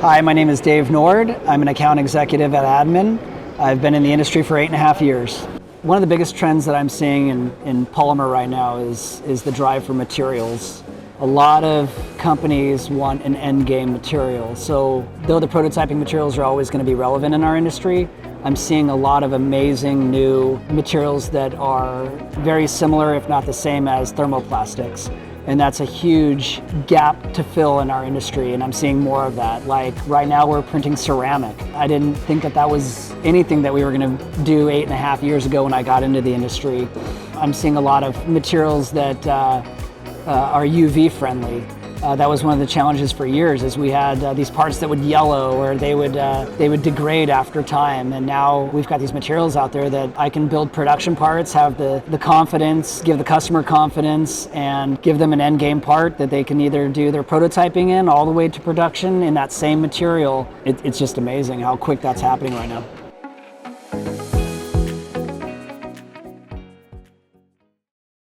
Hi, my name is Dave Nord. I'm an account executive at ADDMAN. I've been in the industry for 8.5 years. One of the biggest trends that I'm seeing in polymer right now is the drive for materials. A lot of companies want an end game material. So though the prototyping materials are always going to be relevant in our industry, I'm seeing a lot of amazing new materials that are very similar, if not the same, as thermoplastics. And that's a huge gap to fill in our industry, and I'm seeing more of that. Like right now we're printing ceramic. I didn't think that was anything that we were going to do 8.5 years ago when I got into the industry. I'm seeing a lot of materials that are UV friendly. That was one of the challenges for years, is we had these parts that would yellow or they would degrade after time, and now we've got these materials out there that I can build production parts, have the confidence, give the customer confidence, and give them an end game part that they can either do their prototyping in all the way to production in that same material. It's just amazing how quick that's happening right now.